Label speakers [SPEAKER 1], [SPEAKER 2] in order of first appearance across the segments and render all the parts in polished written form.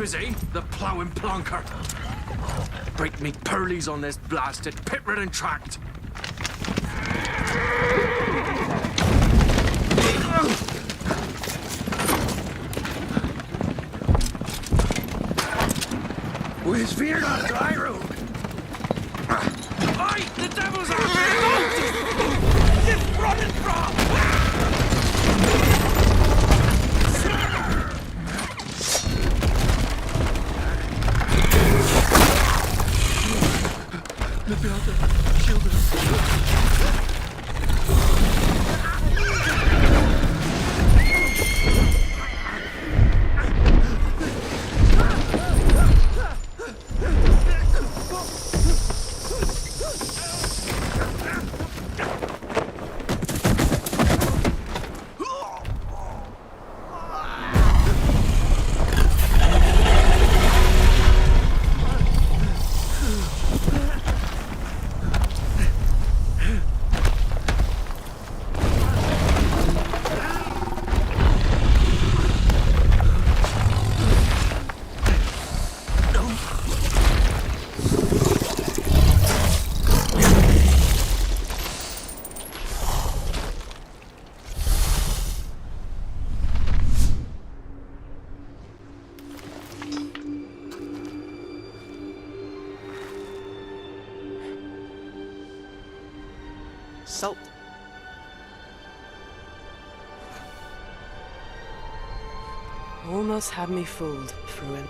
[SPEAKER 1] busy, the ploughing plonker. Break me pearlies on this blasted pit-ridden tract. Where's vienna, dry road? Aye, the devil's after it! This running from!
[SPEAKER 2] Salt. Almost had me fooled, Fruin.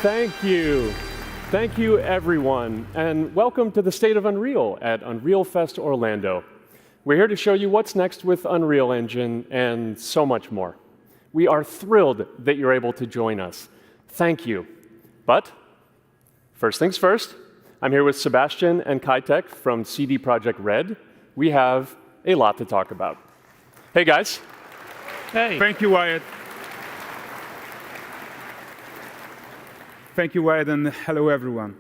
[SPEAKER 3] Thank you. Thank you, everyone, and welcome to the State of Unreal at Unreal Fest Orlando. We're here to show you what's next with Unreal Engine and so much more. We are thrilled that you're able to join us. Thank you. But first things first, I'm here with Sebastian and Kaitek from CD Projekt Red. We have a lot to talk about. Hey, guys.
[SPEAKER 4] Hey. Thank you, Wyatt. Thank you, Wyatt, and hello, everyone.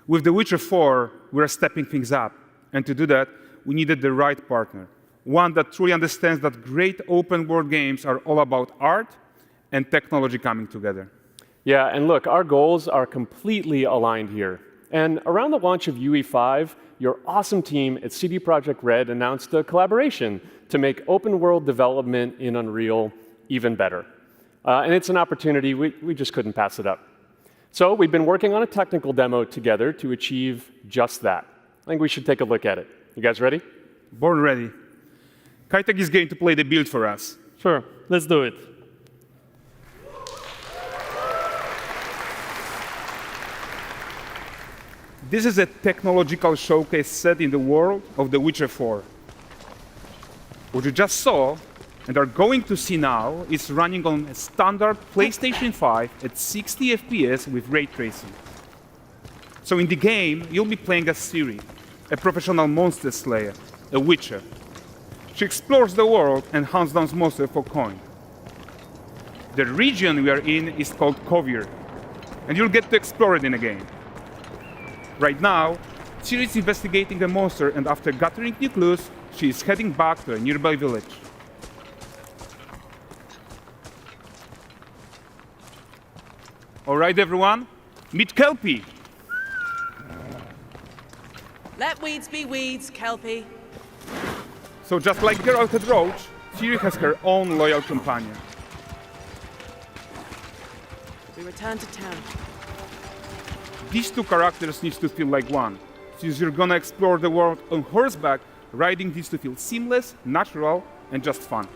[SPEAKER 4] With The Witcher 4, we're stepping things up. And to do that, we needed the right partner, one that truly understands that great open-world games are all about art and technology coming together.
[SPEAKER 3] Yeah, and look, our goals are completely aligned here. And around the launch of UE5, your awesome team at CD Projekt Red announced a collaboration to make open-world development in Unreal even better. And it's an opportunity, we just couldn't pass it up. So we've been working on a technical demo together to achieve just that. I think we should take a look at it. You guys ready?
[SPEAKER 4] Born ready. Kaitek is going to play the build for us.
[SPEAKER 5] Sure, let's do it.
[SPEAKER 4] This is a technological showcase set in the world of The Witcher 4. What you just saw and are going to see now is running on a standard PlayStation 5 at 60 FPS with ray tracing. So in the game, you'll be playing as Ciri, a professional monster slayer, a witcher. She explores the world and hunts down monsters for coin. The region we are in is called Kovir, and you'll get to explore it in a game. Right now, Ciri is investigating a monster, and after gathering new clues, she is heading back to a nearby village. All right, everyone, meet Kelpie.
[SPEAKER 2] Let weeds be weeds, Kelpie.
[SPEAKER 4] So just like Geralt had Roach, Ciri has her own loyal companion.
[SPEAKER 2] We return to town.
[SPEAKER 4] These two characters need to feel like one. Since you're gonna explore the world on horseback, riding needs to feel seamless, natural, and just fun.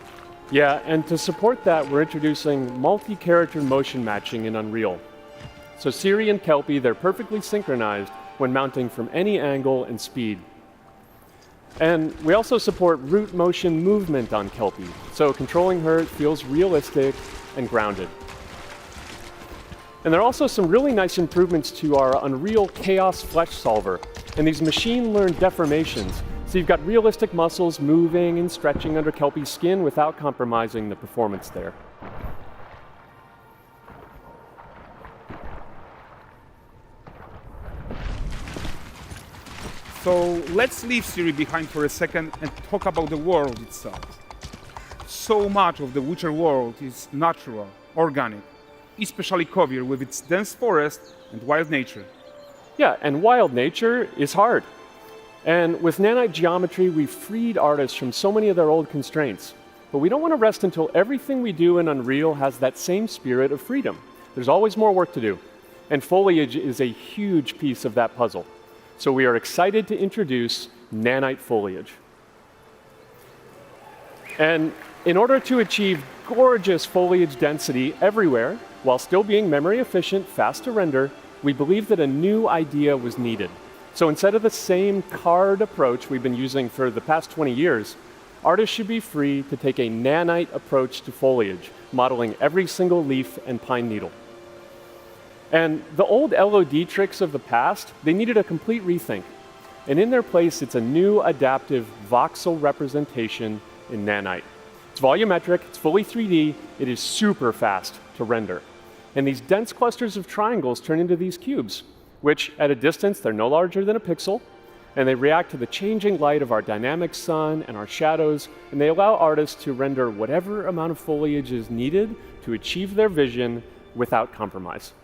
[SPEAKER 3] Yeah, and to support that, we're introducing multi-character motion matching in Unreal. So Ciri and Kelpie, they're perfectly synchronized when mounting from any angle and speed. And we also support root motion movement on Kelpie, so controlling her feels realistic and grounded. And there are also some really nice improvements to our Unreal Chaos Flesh Solver and these machine-learned deformations. So you've got realistic muscles moving and stretching under Kelpie's skin without compromising the performance there.
[SPEAKER 4] So let's leave Siri behind for a second and talk about the world itself. So much of the Witcher world is natural, organic, especially Kovir with its dense forest and wild nature.
[SPEAKER 3] Yeah, and wild nature is hard. And with nanite geometry, we've freed artists from so many of their old constraints. But we don't want to rest until everything we do in Unreal has that same spirit of freedom. There's always more work to do. And foliage is a huge piece of that puzzle. So we are excited to introduce nanite foliage. And in order to achieve gorgeous foliage density everywhere, while still being memory efficient, fast to render, we believe that a new idea was needed. So instead of the same card approach we've been using for the past 20 years, artists should be free to take a nanite approach to foliage, modeling every single leaf and pine needle. And the old LOD tricks of the past, they needed a complete rethink. And in their place, it's a new adaptive voxel representation in nanite. It's volumetric, it's fully 3D, it is super fast to render. And these dense clusters of triangles turn into these cubes, which at a distance, they're no larger than a pixel, and they react to the changing light of our dynamic sun and our shadows, and they allow artists to render whatever amount of foliage is needed to achieve their vision without compromise.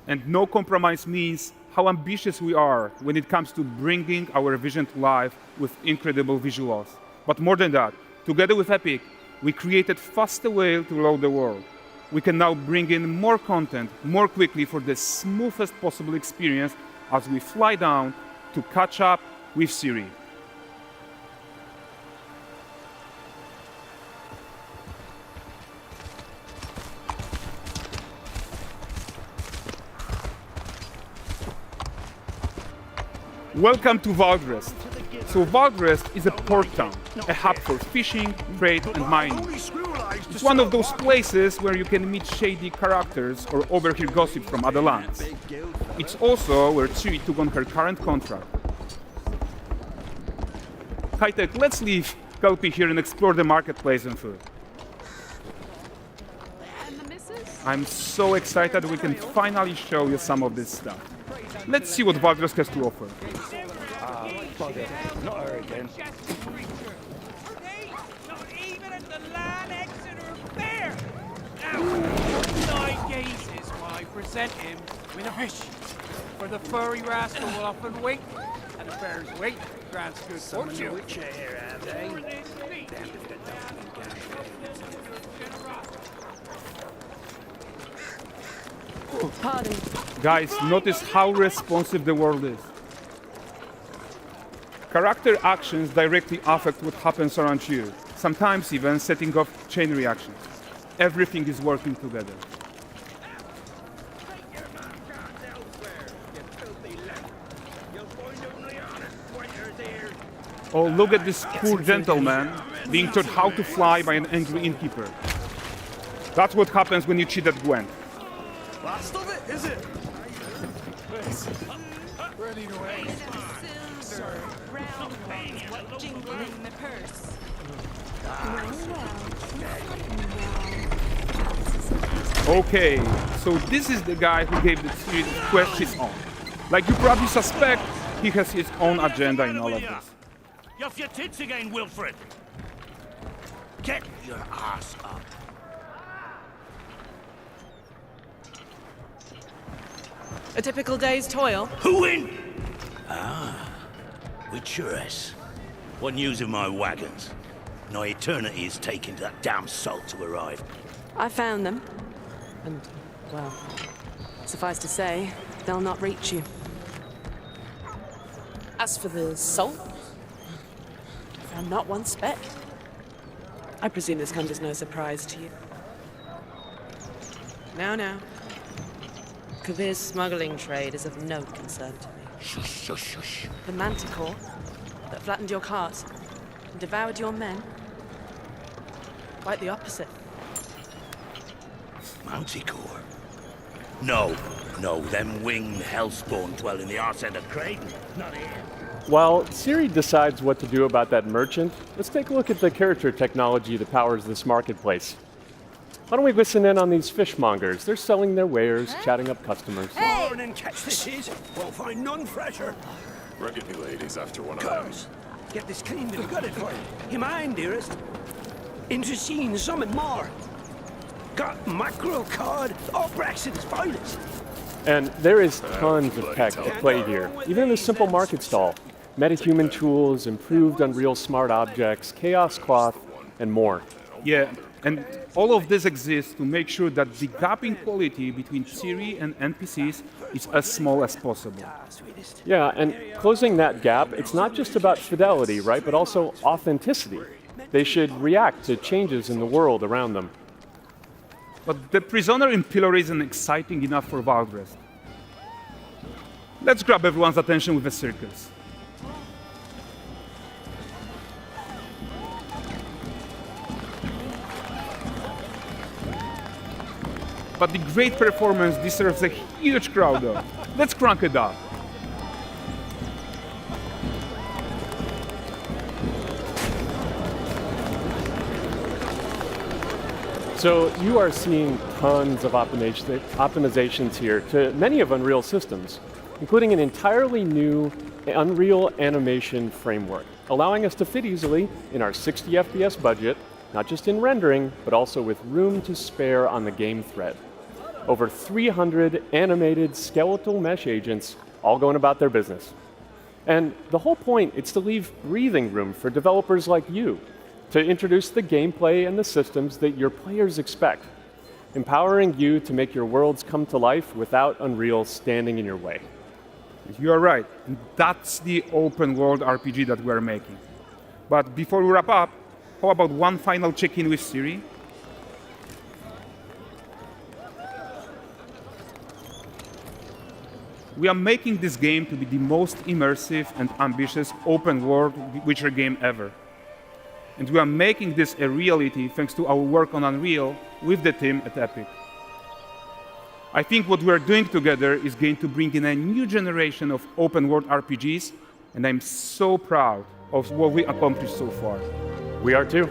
[SPEAKER 4] And no compromise means how ambitious we are when it comes to bringing our vision to life with incredible visuals. But more than that, together with Epic, we created faster way to load the world. We can now bring in more content more quickly for the smoothest possible experience as we fly down to catch up with Siri. Welcome to Valdrest. So Valdrest is a port town, a hub for fishing, trade and mining. It's one of those places where you can meet shady characters or overhear gossip from other lands. It's also where Ciri took on her current contract. High-tech, let's leave Kelpie here and explore the marketplace and food. I'm so excited we can finally show you some of this stuff. Let's see what Valdrest has to offer.
[SPEAKER 5] Not her again.
[SPEAKER 6] Not even at the Land Exeter Fair! Now, 9 gazes while I present him with a fish. For the furry rascal will often wink, and the bear's weight grants good fortune.
[SPEAKER 2] Pardon.
[SPEAKER 4] Guys, notice how responsive the world is. Character actions directly affect what happens around you, sometimes even setting off chain reactions. Everything is working together. Oh, look at this poor gentleman being taught how to fly by an angry innkeeper. That's what happens when you cheat at Gwent.
[SPEAKER 5] Last of it, is it? Ready to wait.
[SPEAKER 7] Jingling the purse.
[SPEAKER 4] Okay, so this is the guy who gave the series quest his own. Like you probably suspect, he has his own agenda in all of this.
[SPEAKER 5] You off your tits again, Wilfred. Get your ass up.
[SPEAKER 2] A typical day's toil.
[SPEAKER 5] Who in? Witcheress. What news of my wagons? No eternity is taking that damn salt to arrive.
[SPEAKER 2] I found them. And, well, suffice to say, they'll not reach you. As for the salt, I found not one speck. I presume this comes as no surprise to you. Now. Kovir's smuggling trade is of no concern to me.
[SPEAKER 5] Shush, shush, shush.
[SPEAKER 2] The manticore that flattened your cars and devoured your men. Quite the opposite.
[SPEAKER 5] Manticore? No, them winged hellspawn dwell in the arse end of Creighton, not here.
[SPEAKER 3] While Siri decides what to do about that merchant, let's take a look at the character technology that powers this marketplace. Why don't we listen in on these fishmongers? They're selling their wares, chatting up customers.
[SPEAKER 8] Morning, catch this is. Won't find none fresher.
[SPEAKER 9] Reckon you ladies after one of them.
[SPEAKER 8] Course. Get this cleaned and gutted for you. You mind, dearest? Into seeing something more. Got mackerel cod, all Brexit's finest.
[SPEAKER 3] And there is tons of tech at play here, even in this simple market stall. Metahuman tools, improved Unreal smart objects, chaos cloth, and more.
[SPEAKER 4] Yeah, and all of this exists to make sure that the gap in quality between Siri and NPCs is as small as possible.
[SPEAKER 3] Yeah, and closing that gap, it's not just about fidelity, right, but also authenticity. They should react to changes in the world around them.
[SPEAKER 4] But the prisoner in pillory isn't exciting enough for Valdrest. Let's grab everyone's attention with a circus. But the great performance deserves a huge crowd though. Let's crank it up.
[SPEAKER 3] So you are seeing tons of optimizations here to many of Unreal systems, including an entirely new Unreal animation framework, allowing us to fit easily in our 60 FPS budget, not just in rendering, but also with room to spare on the game thread. Over 300 animated skeletal mesh agents all going about their business. And the whole point is to leave breathing room for developers like you to introduce the gameplay and the systems that your players expect, empowering you to make your worlds come to life without Unreal standing in your way.
[SPEAKER 4] You are right, and that's the open world RPG that we're making. But before we wrap up, how about one final check-in with Siri? We are making this game to be the most immersive and ambitious open world Witcher game ever. And we are making this a reality thanks to our work on Unreal with the team at Epic. I think what we are doing together is going to bring in a new generation of open world RPGs, and I'm so proud of what we accomplished so far.
[SPEAKER 3] We are too.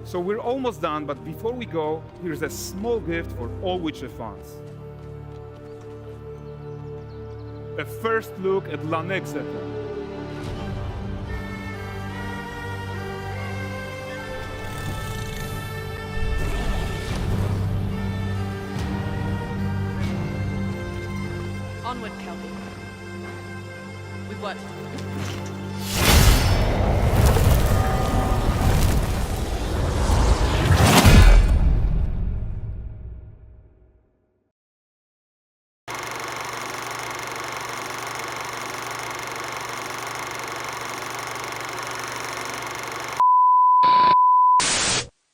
[SPEAKER 4] So we're almost done, but before we go, here's a small gift for all Witcher fans. A first look at Lanexeter.
[SPEAKER 2] Onward, Kelby. With what?